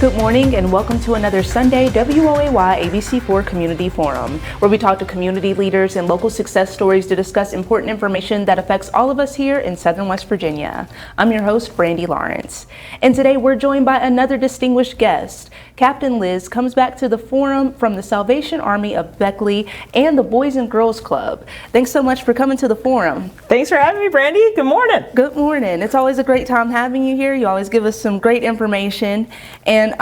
Good morning and welcome to another Sunday WOAY ABC4 Community Forum, where we talk to community leaders and local success stories to discuss important information that affects all of us here in Southern West Virginia. I'm your host, Brandy Lawrence. And today we're joined by another distinguished guest. Captain Liz comes back to the forum from the Salvation Army of Beckley and the Boys and Girls Club. Thanks so much for coming to the forum. Thanks for having me, Brandy. Good morning. Good morning. It's always a great time having you here. You always give us some great information. And,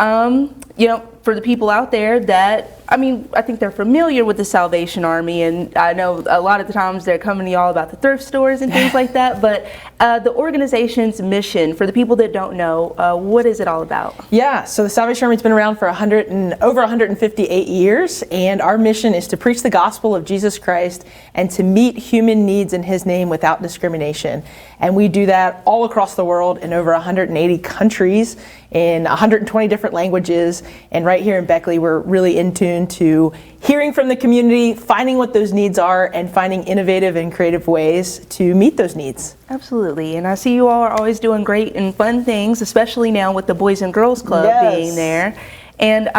for the people out there that, I think they're familiar with the Salvation Army, and I know a lot of the times they're coming to y'all about the thrift stores and things like that, but the organization's mission, for the people that don't know, what is it all about? Yeah, so the Salvation Army's been around for over 158 years, and our mission is to preach the gospel of Jesus Christ and to meet human needs in His name without discrimination. And we do that all across the world in over 180 countries, in 120 different languages, and right here in Beckley, we're really in tune to hearing from the community, finding what those needs are, and finding innovative and creative ways to meet those needs. Absolutely, and I see you all are always doing great and fun things, especially now with the Boys and Girls Club being there. And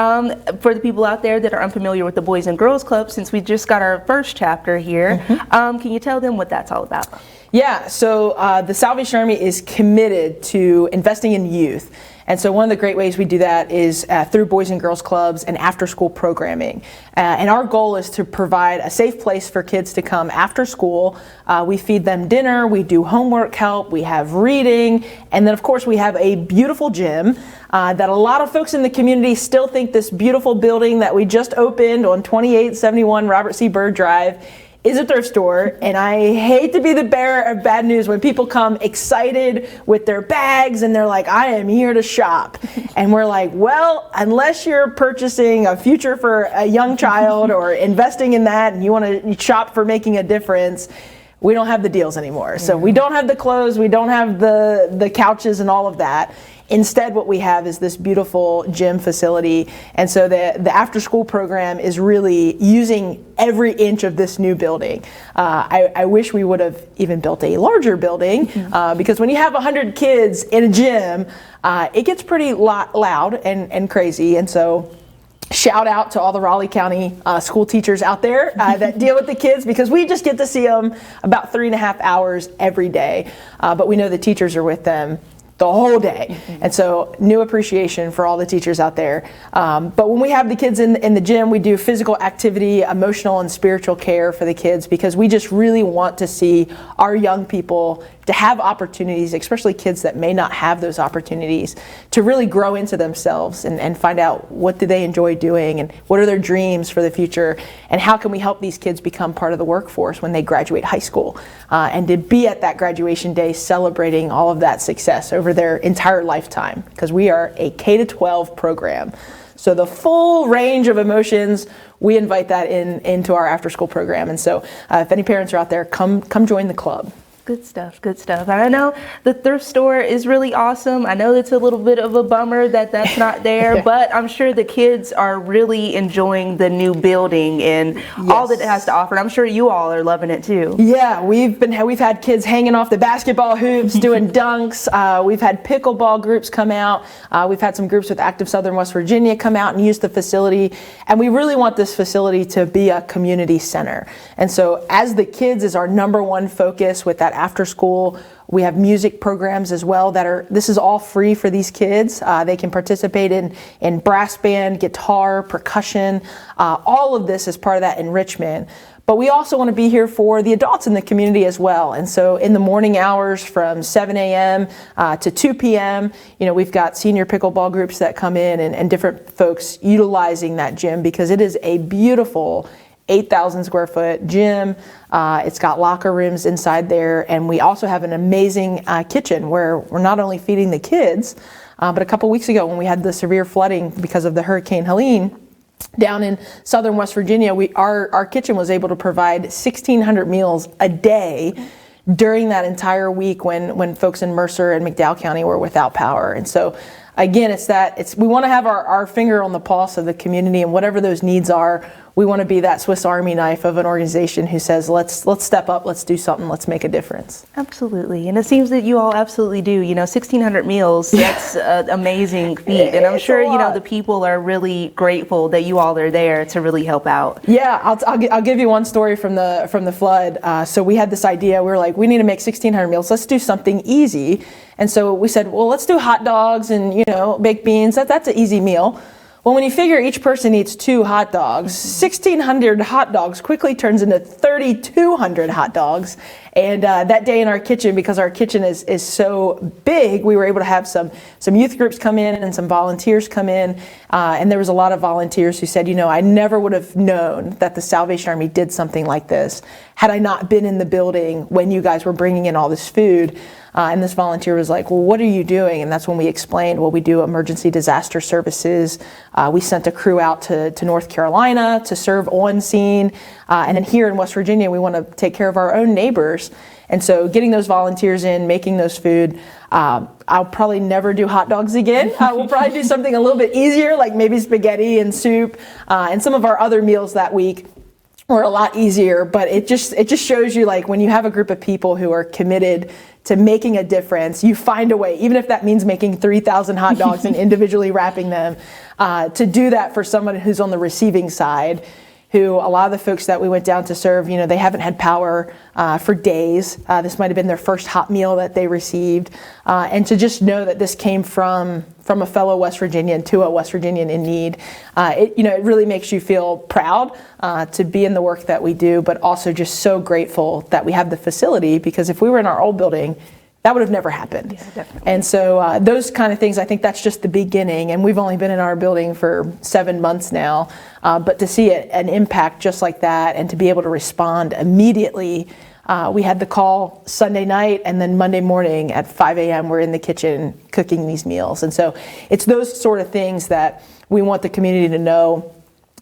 for the people out there that are unfamiliar with the Boys and Girls Club, since we just got our first chapter here, can you tell them what that's all about? Yeah, so the Salvation Army is committed to investing in youth. And so one of the great ways we do that is through Boys and Girls Clubs and after-school programming. And our goal is to provide a safe place for kids to come after school. We feed them dinner, we do homework help, we have reading, and then of course we have a beautiful gym that a lot of folks in the community still think this beautiful building that we just opened on 2871 Robert C. Byrd Drive is a thrift store, and I hate to be the bearer of bad news when people come excited with their bags and they're like, I am here to shop. And we're like, well, unless you're purchasing a future for a young child or investing in that and you want to shop for making a difference, we don't have the deals anymore. So we don't have the clothes, we don't have the couches and all of that. Instead, what we have is this beautiful gym facility. And so the after-school program is really using every inch of this new building. I wish we would have even built a larger building because when you have 100 kids in a gym, it gets pretty loud and crazy. And so shout out to all the Raleigh County school teachers out there that deal with the kids, because we just get to see them about 3.5 hours every day. But we know the teachers are with them the whole day. And so new appreciation for all the teachers out there. But when we have the kids in the gym, we do physical activity, emotional and spiritual care for the kids, because we just really want to see our young people to have opportunities, especially kids that may not have those opportunities, to really grow into themselves and find out what do they enjoy doing and what are their dreams for the future, and how can we help these kids become part of the workforce when they graduate high school, and to be at that graduation day celebrating all of that success over their entire lifetime, because we are a K-12 program. So the full range of emotions, we invite that into our after-school program. And so if any parents are out there, come join the club. Good stuff, good stuff. And I know the thrift store is really awesome. I know it's a little bit of a bummer that that's not there, but I'm sure the kids are really enjoying the new building and all that it has to offer. I'm sure you all are loving it too. Yeah, we've had kids hanging off the basketball hoops, doing dunks. We've had pickleball groups come out. We've had some groups with Active Southern West Virginia come out and use the facility. And we really want this facility to be a community center. And so as the kids is our number one focus with that after school, we have music programs as well this is all free for these kids. They can participate in brass band, guitar, percussion. All of this is part of that enrichment. But we also want to be here for the adults in the community as well. And so in the morning hours from 7 a.m. To 2 p.m., we've got senior pickleball groups that come in and different folks utilizing that gym, because it is a beautiful 8,000 square foot gym. It's got locker rooms inside there, and we also have an amazing kitchen where we're not only feeding the kids, but a couple weeks ago when we had the severe flooding because of the Hurricane Helene down in southern West Virginia, our kitchen was able to provide 1,600 meals a day during that entire week when folks in Mercer and McDowell County were without power. And so again, we want to have our finger on the pulse of the community, and whatever those needs are, we want to be that Swiss Army knife of an organization who says, let's step up, let's do something, let's make a difference. Absolutely. And it seems that you all absolutely do. 1,600 meals, that's an amazing feat. And I'm sure, the people are really grateful that you all are there to really help out. Yeah, I'll give you one story from the flood. So we had this idea. We were like, we need to make 1,600 meals. Let's do something easy. And so we said, well, let's do hot dogs and, baked beans. That's an easy meal. Well, when you figure each person eats 2 hot dogs, 1,600 hot dogs quickly turns into 3,200 hot dogs. And that day in our kitchen, because our kitchen is so big, we were able to have some youth groups come in and some volunteers come in. And there was a lot of volunteers who said, I never would have known that the Salvation Army did something like this had I not been in the building when you guys were bringing in all this food. And this volunteer was like, well, what are you doing? And that's when we explained, well, we do emergency disaster services. We sent a crew out to North Carolina to serve on scene. And then here in West Virginia, we want to take care of our own neighbors. And so getting those volunteers in, making those food, I'll probably never do hot dogs again. We'll probably do something a little bit easier, like maybe spaghetti and soup. And some of our other meals that week were a lot easier. But it just shows you, like, when you have a group of people who are committed to making a difference, you find a way, even if that means making 3,000 hot dogs and individually wrapping them, to do that for someone who's on the receiving side, who a lot of the folks that we went down to serve, they haven't had power for days. This might have been their first hot meal that they received. And to just know that this came from a fellow West Virginian to a West Virginian in need, it really makes you feel proud to be in the work that we do, but also just so grateful that we have the facility, because if we were in our old building, that would have never happened. Yeah, definitely. And so those kind of things, I think that's just the beginning. And we've only been in our building for 7 months now. But to see an impact just like that and to be able to respond immediately, we had the call Sunday night, and then Monday morning at 5 a.m. we're in the kitchen cooking these meals. And so it's those sort of things that we want the community to know.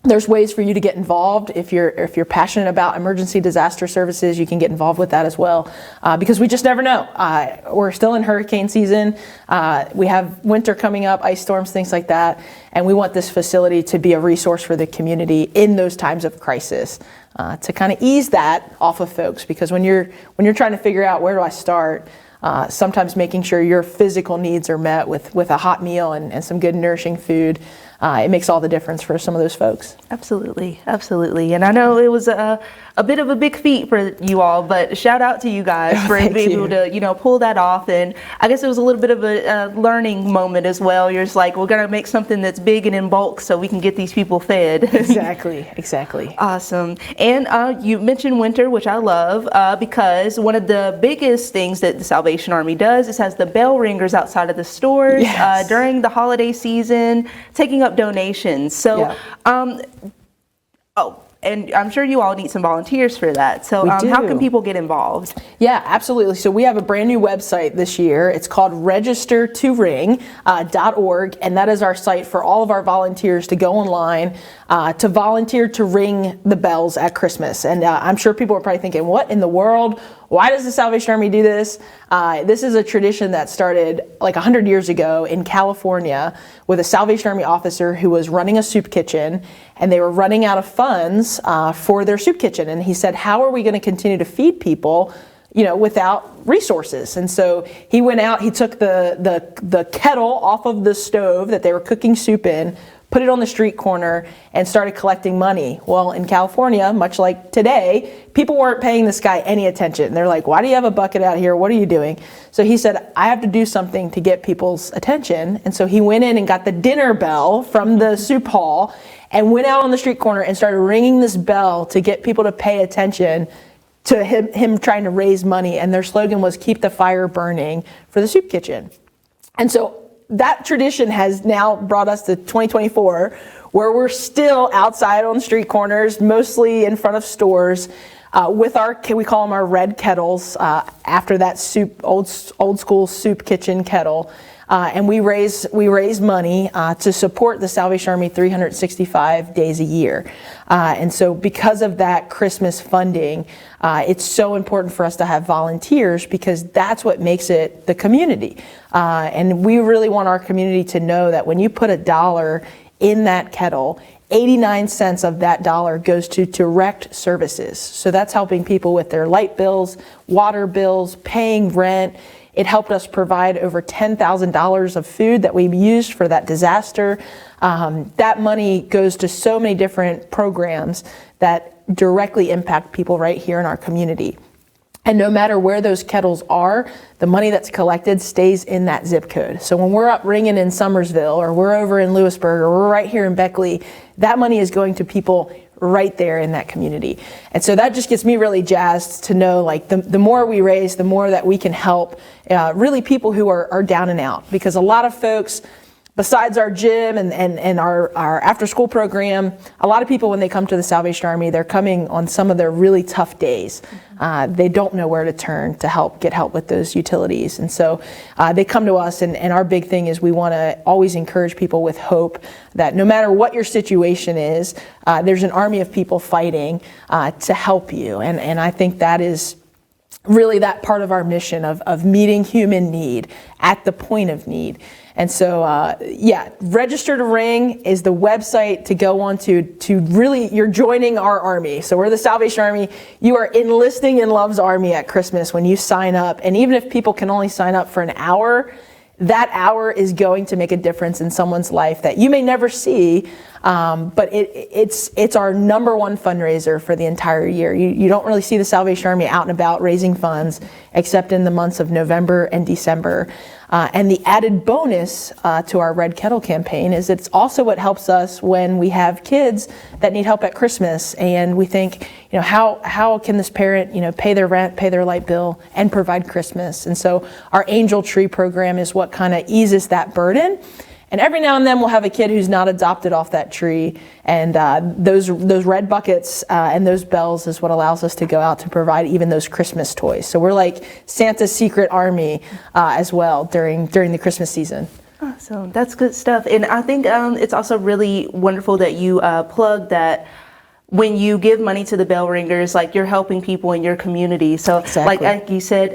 There's ways for you to get involved. If you're passionate about emergency disaster services, you can get involved with that as well, because we just never know. We're still in hurricane season. We have winter coming up, ice storms, things like that, and we want this facility to be a resource for the community in those times of crisis, to kind of ease that off of folks. Because when you're trying to figure out, where do I start, sometimes making sure your physical needs are met with a hot meal and some good nourishing food, it makes all the difference for some of those folks. Absolutely, absolutely. And I know it was a bit of a big feat for you all, but shout out to you guys for being able to, pull that off. And I guess it was a little bit of a learning moment as well. You're just like, we're going to make something that's big and in bulk so we can get these people fed. Exactly. Awesome. And you mentioned winter, which I love, because one of the biggest things that the Salvation Army does is has the bell ringers outside of the stores during the holiday season, taking up donations. So, and I'm sure you all need some volunteers for that. So how can people get involved? Yeah, absolutely. So we have a brand new website this year. It's called registertoring.org, and that is our site for all of our volunteers to go online to volunteer to ring the bells at Christmas. And I'm sure people are probably thinking, what in the world? Why does the Salvation Army do this? This is a tradition that started like 100 years ago in California with a Salvation Army officer who was running a soup kitchen, and they were running out of funds for their soup kitchen. And he said, how are we going to continue to feed people, without resources? And so he went out, he took the kettle off of the stove that they were cooking soup in, put it on the street corner, and started collecting money. Well, in California, much like today, people weren't paying this guy any attention. They're like, why do you have a bucket out here? What are you doing? So he said, I have to do something to get people's attention. And so he went in and got the dinner bell from the soup hall and went out on the street corner and started ringing this bell to get people to pay attention to him trying to raise money. And their slogan was, keep the fire burning for the soup kitchen. And so that tradition has now brought us to 2024, where we're still outside on street corners, mostly in front of stores, with we call them our red kettles, after that old school soup kitchen kettle. And we raise money to support the Salvation Army 365 days a year. And so because of that Christmas funding, it's so important for us to have volunteers, because that's what makes it the community. And we really want our community to know that when you put $1 in that kettle, 89 cents of that dollar goes to direct services. So that's helping people with their light bills, water bills, paying rent. It helped us provide over $10,000 of food that we used for that disaster. That money goes to so many different programs that directly impact people right here in our community. And no matter where those kettles are, the money that's collected stays in that zip code. So when we're up ringing in Summersville, or we're over in Lewisburg, or we're right here in Beckley, that money is going to people right there in that community. And so that just gets me really jazzed to know, like, the more we raise, the more that we can help really people who are down and out. Because a lot of folks, besides our gym and our after school program, a lot of people, when they come to the Salvation Army, they're coming on some of their really tough days. They don't know where to turn to get help with those utilities. And so they come to us, and our big thing is we want to always encourage people with hope that no matter what your situation is, there's an army of people fighting to help you. And I think that is really that part of our mission of meeting human need at the point of need. And so, Register to Ring is the website to go on to really, you're joining our army. So we're the Salvation Army. You are enlisting in Love's Army at Christmas when you sign up. And even if people can only sign up for an hour, that hour is going to make a difference in someone's life that you may never see, but it's our number one fundraiser for the entire year. You don't really see the Salvation Army out and about raising funds except in the months of November and December. And the added bonus to our Red Kettle campaign is it's also what helps us when we have kids that need help at Christmas, and we think, how can this parent, pay their rent, pay their light bill, and provide Christmas? And so our Angel Tree program is what kind of eases that burden. And every now and then we'll have a kid who's not adopted off that tree, and those red buckets and those bells is what allows us to go out to provide even those Christmas toys. So we're like Santa's secret army as well during the Christmas season. Awesome, that's good stuff. And I think it's also really wonderful that you plug that when you give money to the bell ringers, like, you're helping people in your community. So exactly. like you said,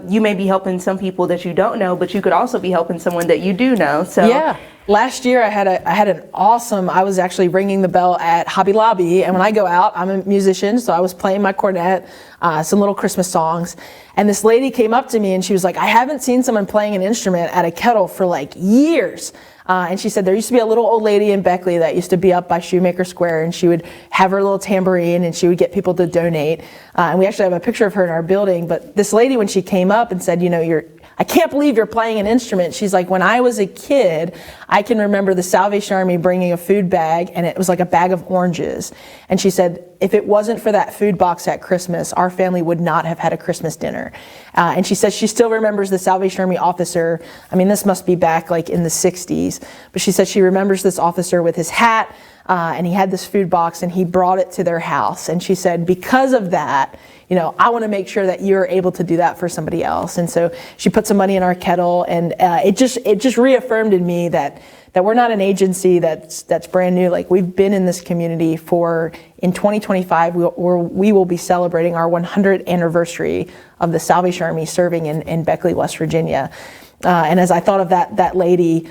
you may be helping some people that you don't know, but you could also be helping someone that you do know. So yeah. Last year I had I was actually ringing the bell at Hobby Lobby, and when I go out, I'm a musician, so I was playing my cornet, some little Christmas songs, and this lady came up to me and she was like, I haven't seen someone playing an instrument at a kettle for like years. And she said there used to be a little old lady in Beckley that used to be up by Shoemaker Square, and she would have her little tambourine and she would get people to donate. And we actually have a picture of her in our building. But this lady, when she came up and said, I can't believe you're playing an instrument. She's like, when I was a kid, I can remember the Salvation Army bringing a food bag, and it was like a bag of oranges. And she said, if it wasn't for that food box at Christmas, our family would not have had a Christmas dinner. And she says she still remembers the Salvation Army officer. I mean, this must be back like in the 60s. But she said she remembers this officer with his hat, and he had this food box, and he brought it to their house. And she said, because of that, I want to make sure that you're able to do that for somebody else. And so she put some money in our kettle, and it just reaffirmed in me that we're not an agency that's brand new. Like, we've been in this community in 2025, we will be celebrating our 100th anniversary of the Salvation Army serving in Beckley, West Virginia. And as I thought of that lady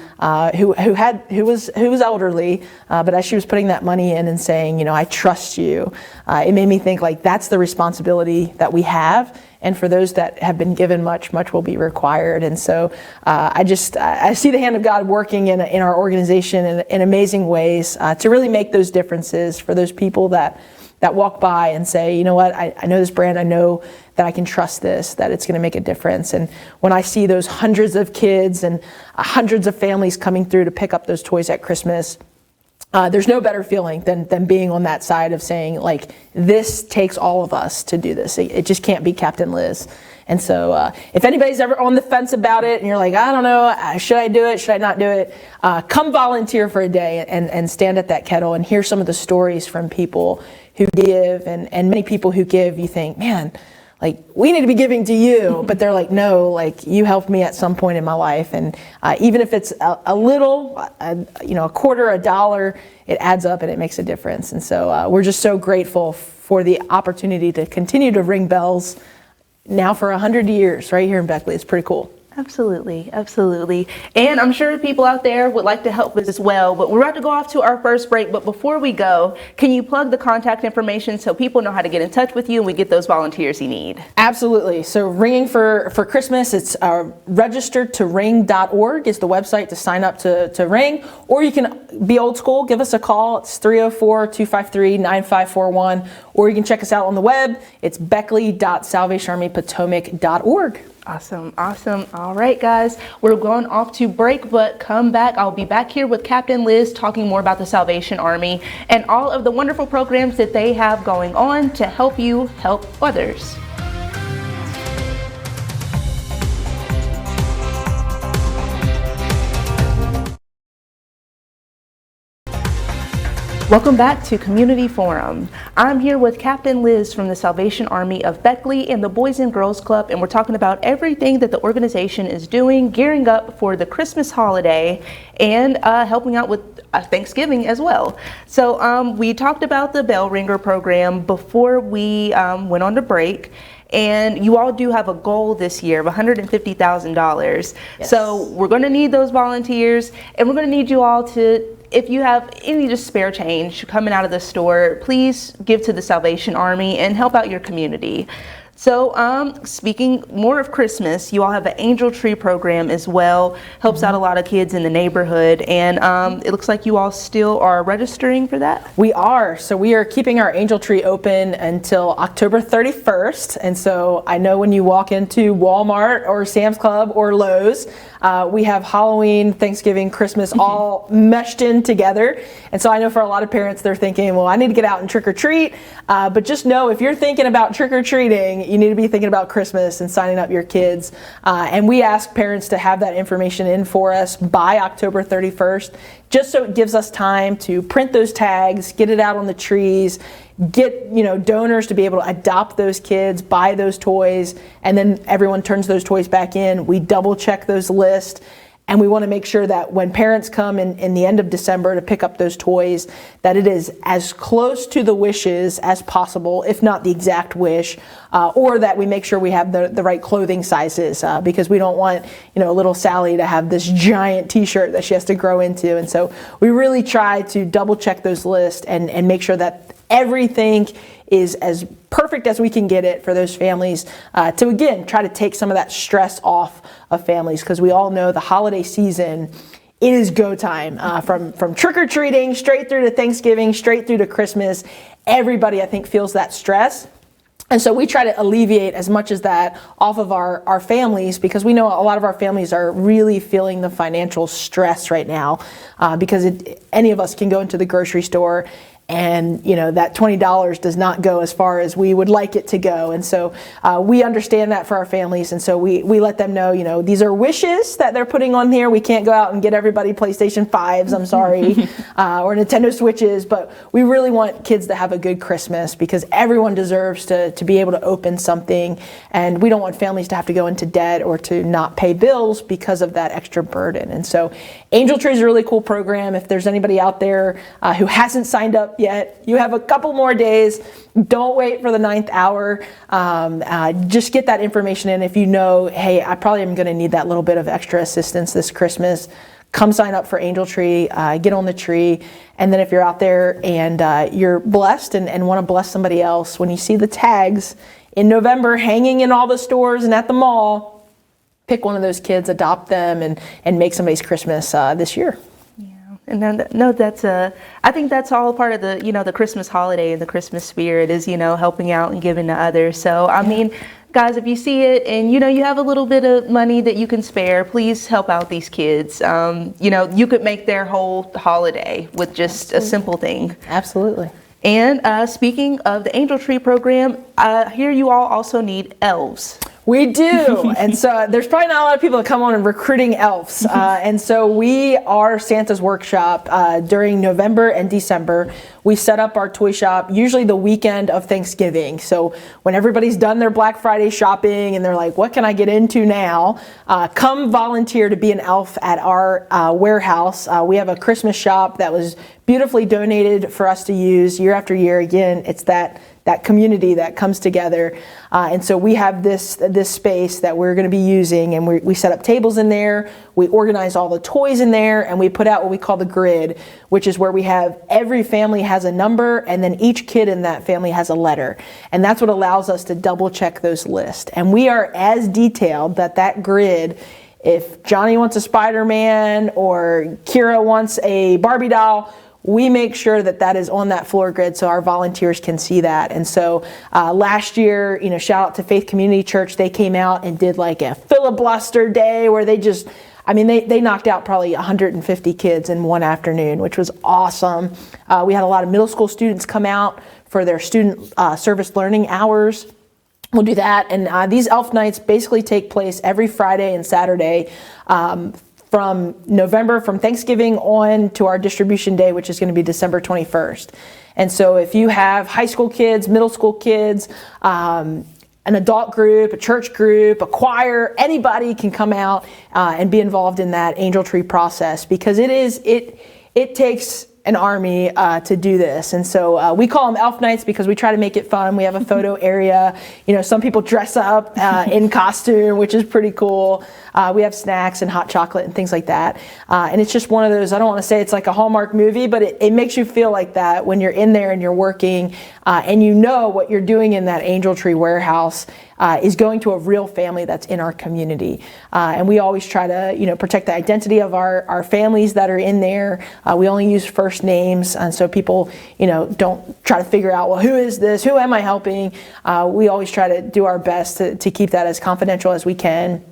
who was elderly, but as she was putting that money in and saying, I trust you, it made me think, like, that's the responsibility that we have. And for those that have been given much, much will be required. And so I see the hand of God working in our organization in amazing ways to really make those differences for those people that walk by and say, you know what, I know this brand, I know that I can trust this, that it's going to make a difference. And when I see those hundreds of kids and hundreds of families coming through to pick up those toys at Christmas, there's no better feeling than being on that side of saying, like, this takes all of us to do this. It just can't be Captain Liz. And so if anybody's ever on the fence about it and you're like, I don't know, should I do it, should I not do it, come volunteer for a day and stand at that kettle and hear some of the stories from people who give. And many people who give, you think, man, like, we need to be giving to you, but they're like, no, like, you helped me at some point in my life. And even if it's a little, a quarter, a dollar, it adds up and it makes a difference. And so we're just so grateful for the opportunity to continue to ring bells now for 100 years right here in Beckley. It's pretty cool. Absolutely, absolutely. And I'm sure people out there would like to help us as well, but we're about to go off to our first break. But before we go, can you plug the contact information so people know how to get in touch with you and we get those volunteers you need? Absolutely. So Ringing for Christmas, it's registeredtoring.org is the website to sign up to Ring. Or you can be old school, give us a call. It's 304-253-9541. Or you can check us out on the web. It's beckley.salvationarmypotomac.org. Awesome, awesome. All right, guys, we're going off to break, but come back. I'll be back here with Captain Liz talking more about the Salvation Army and all of the wonderful programs that they have going on to help you help others. Welcome back to Community Forum. I'm here with Captain Liz from the Salvation Army of Beckley and the Boys and Girls Club, and we're talking about everything that the organization is doing, gearing up for the Christmas holiday and helping out with Thanksgiving as well. So we talked about the bell ringer program before we went on to break. And you all do have a goal this year of $150,000. Yes. So we're going to need those volunteers, and we're going to need you all to, if you have any just spare change coming out of the store, please give to the Salvation Army and help out your community. So speaking more of Christmas, you all have an angel tree program as well. Helps out a lot of kids in the neighborhood, and it looks like you all still are registering for that? We are. So we are keeping our angel tree open until October 31st. And so I know when you walk into Walmart or Sam's Club or Lowe's, we have Halloween, Thanksgiving, Christmas all meshed in together. And so I know for a lot of parents, they're thinking, well, I need to get out and trick or treat. But just know if you're thinking about trick or treating, you need to be thinking about Christmas and signing up your kids. And we ask parents to have that information in for us by October 31st, just so it gives us time to print those tags, get it out on the trees, get donors to be able to adopt those kids, buy those toys, and then everyone turns those toys back in. We double check those lists. And we want to make sure that when parents come in the end of December to pick up those toys, that it is as close to the wishes as possible, if not the exact wish, or that we make sure we have the right clothing sizes, because we don't want little Sally to have this giant t-shirt that she has to grow into. And so we really try to double check those lists and make sure that everything is as perfect as we can get it for those families, to again try to take some of that stress off of families, because we all know the holiday season, it is go time, from trick-or-treating straight through to Thanksgiving, straight through to Christmas. Everybody, I think, feels that stress. And so we try to alleviate as much as that off of our families, because we know a lot of our families are really feeling the financial stress right now, because any of us can go into the grocery store and that $20 does not go as far as we would like it to go. And so we understand that for our families, and so we let them know, these are wishes that they're putting on here. We can't go out and get everybody PlayStation 5s, I'm sorry, or Nintendo Switches, but we really want kids to have a good Christmas, because everyone deserves to be able to open something, and we don't want families to have to go into debt or to not pay bills because of that extra burden. And so Angel Tree is a really cool program. If there's anybody out there who hasn't signed up yet, you have a couple more days. Don't wait for the 9th hour. Just get that information in. If hey, I probably am going to need that little bit of extra assistance this Christmas, come sign up for Angel Tree, get on the tree. And then if you're out there and you're blessed and want to bless somebody else, when you see the tags in November hanging in all the stores and at the mall, pick one of those kids, adopt them, and make somebody's Christmas this year. And then, I think that's all part of the, the Christmas holiday and the Christmas spirit is, helping out and giving to others. So, I mean, guys, if you see it and, you have a little bit of money that you can spare, please help out these kids. You could make their whole holiday with just a simple thing. Absolutely. And speaking of the Angel Tree program, here you all also need elves. We do. And so there's probably not a lot of people that come on and recruiting elves. And so we are Santa's Workshop during November and December. We set up our toy shop usually the weekend of Thanksgiving. So when everybody's done their Black Friday shopping and they're like, what can I get into now? Come volunteer to be an elf at our warehouse. We have a Christmas shop that was beautifully donated for us to use year after year. Again, it's that that community that comes together. And so we have this space that we're going to be using, and we set up tables in there, we organize all the toys in there, and we put out what we call the grid, which is where we have every family has a number, and then each kid in that family has a letter. And that's what allows us to double check those lists. And we are as detailed that grid, if Johnny wants a Spider-Man or Kira wants a Barbie doll, we make sure that is on that floor grid so our volunteers can see that. And so last year, shout out to Faith Community Church, they came out and did like a filibuster day where they knocked out probably 150 kids in one afternoon, which was awesome. We had a lot of middle school students come out for their student service learning hours. We'll do that. And these elf nights basically take place every Friday and Saturday from Thanksgiving on to our distribution day, which is going to be December 21st. And so if you have high school kids, middle school kids, an adult group, a church group, a choir, anybody can come out and be involved in that angel tree process, because it takes an army to do this. And so we call them elf nights because we try to make it fun. We have a photo area. Some people dress up in costume, which is pretty cool. We have snacks and hot chocolate and things like that. And it's just one of those, I don't want to say it's like a Hallmark movie, but it makes you feel like that when you're in there and you're working and what you're doing in that angel tree warehouse is going to a real family that's in our community. And we always try to, protect the identity of our families that are in there. We only use first names, and so people, don't try to figure out, well, who is this? Who am I helping? We always try to do our best to keep that as confidential as we can.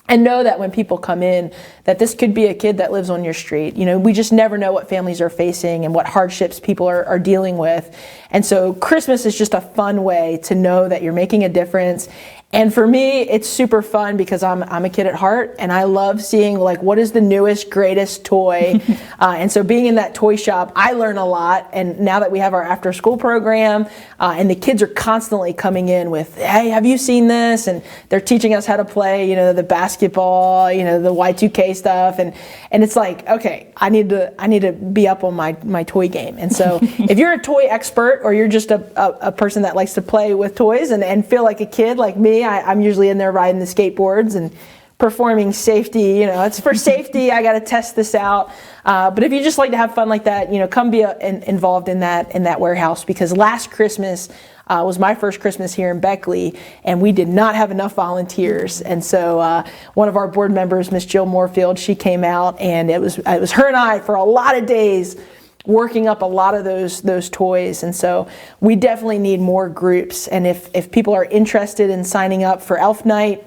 And know that when people come in, that this could be a kid that lives on your street. We just never know what families are facing and what hardships people are dealing with. And so Christmas is just a fun way to know that you're making a difference. And for me, it's super fun because I'm a kid at heart, and I love seeing what is the newest, greatest toy. And so being in that toy shop, I learn a lot. And now that we have our after school program, and the kids are constantly coming in with, hey, have you seen this? And they're teaching us how to play, the basketball, the Y2K stuff. And it's like, okay, I need to be up on my toy game. And so if you're a toy expert, or you're just a person that likes to play with toys and feel like a kid like me, I'm usually in there riding the skateboards and performing safety. It's for safety. I got to test this out. But if you just like to have fun like that, come be involved in that warehouse, because last Christmas was my first Christmas here in Beckley, and we did not have enough volunteers. And so one of our board members, Miss Jill Moorfield, she came out, and it was her and I for a lot of days working up a lot of those toys. And so we definitely need more groups. And if people are interested in signing up for Elf Night,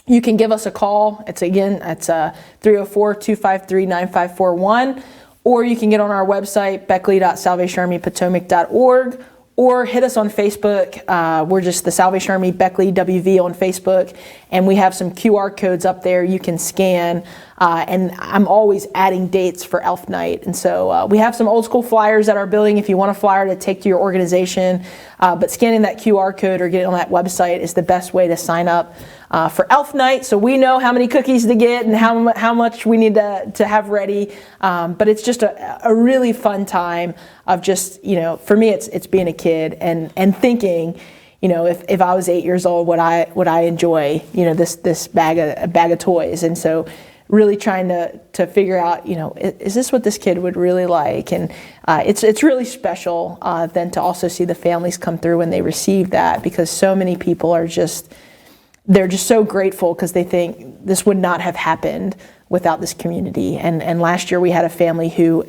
you can give us a call. It's 304-253-9541, or you can get on our website, beckley.salvationarmypotomac.org, or hit us on Facebook. We're just the Salvation Army Beckley WV on Facebook, and we have some QR codes up there you can scan. And I'm always adding dates for Elf Night. And so we have some old school flyers at our building if you want a flyer to take to your organization. But scanning that QR code or getting on that website is the best way to sign up for Elf Night, so we know how many cookies to get and how much we need to have ready. But it's just a really fun time of just, for me, it's being a kid and thinking, if I was 8 years old, would I enjoy, this bag of toys? And so really trying to figure out, is this what this kid would really like? And it's really special then to also see the families come through when they receive that, because so many people they're just so grateful because they think this would not have happened without this community. And last year we had a family who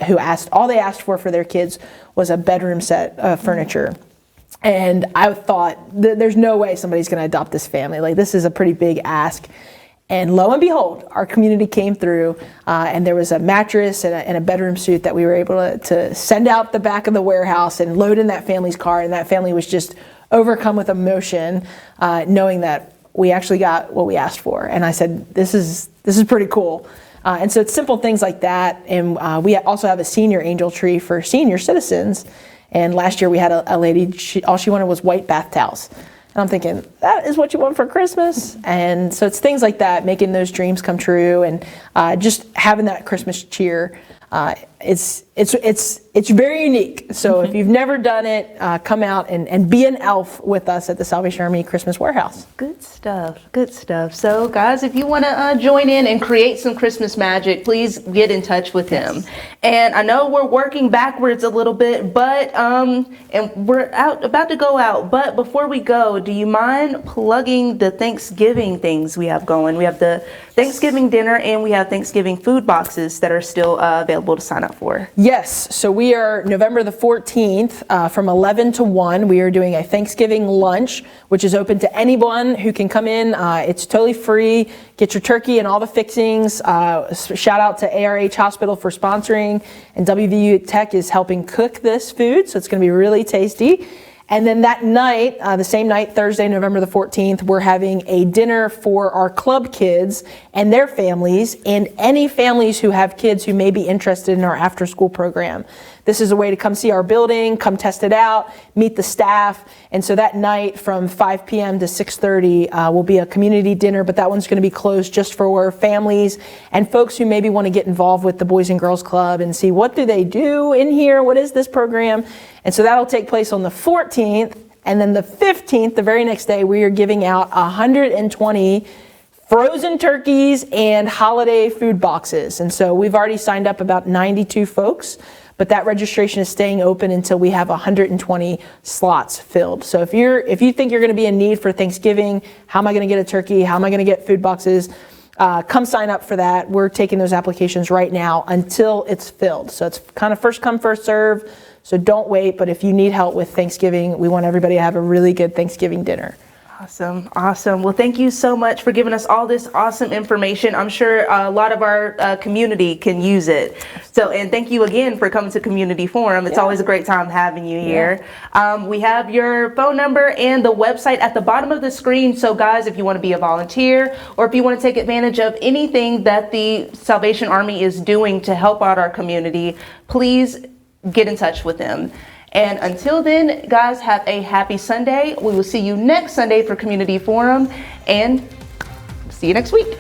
all they asked for their kids was a bedroom set of furniture. And I thought, there's no way somebody's going to adopt this family. Like, this is a pretty big ask. And lo and behold, our community came through, and there was a mattress and a bedroom suite that we were able to send out the back of the warehouse and load in that family's car. And that family was just overcome with emotion, knowing that we actually got what we asked for. And I said, this is pretty cool. And so it's simple things like that. And we also have a senior angel tree for senior citizens. And last year we had a lady, all she wanted was white bath towels. And I'm thinking, that is what you want for Christmas? And so it's things like that, making those dreams come true, and just having that Christmas cheer. it's very unique. So if you've never done it, come out and be an elf with us at the Salvation Army Christmas Warehouse. Good stuff. Good stuff. So, guys, if you want to join in and create some Christmas magic, please get in touch with him. And I know we're working backwards a little bit, but and we're about to go out. But before we go, do you mind plugging the Thanksgiving things we have going? We have the Thanksgiving dinner and we have Thanksgiving food boxes that are still available to sign up for. Yes, so we are November the 14th from 11 to 1. We are doing a Thanksgiving lunch, which is open to anyone who can come in. It's totally free. Get your turkey and all the fixings. Shout out to ARH Hospital for sponsoring, and WVU Tech is helping cook this food, so it's going to be really tasty. And then that night, the same night, Thursday, November the 14th, we're having a dinner for our club kids and their families, and any families who have kids who may be interested in our after-school program. This is a way to come see our building, come test it out, meet the staff. And so that night from 5 p.m. to 6:30 will be a community dinner, but that one's going to be closed just for families and folks who maybe want to get involved with the Boys and Girls Club and see what do they do in here, what is this program. And so that'll take place on the 14th. And then the 15th, the very next day, we are giving out 120 frozen turkeys and holiday food boxes. And so we've already signed up about 92 folks, but that registration is staying open until we have 120 slots filled. So if you think you're going to be in need for Thanksgiving, how am I going to get a turkey? How am I going to get food boxes? Come sign up for that. We're taking those applications right now until it's filled. So it's kind of first come, first serve. So don't wait. But if you need help with Thanksgiving, we want everybody to have a really good Thanksgiving dinner. Awesome. Awesome. Well, thank you so much for giving us all this awesome information. I'm sure a lot of our community can use it. So, and thank you again for coming to Community Forum. It's always a great time having you here. We have your phone number and the website at the bottom of the screen. So guys, if you want to be a volunteer or if you want to take advantage of anything that the Salvation Army is doing to help out our community, please get in touch with them. And until then, guys, have a happy Sunday. We will see you next Sunday for Community Forum, and see you next week.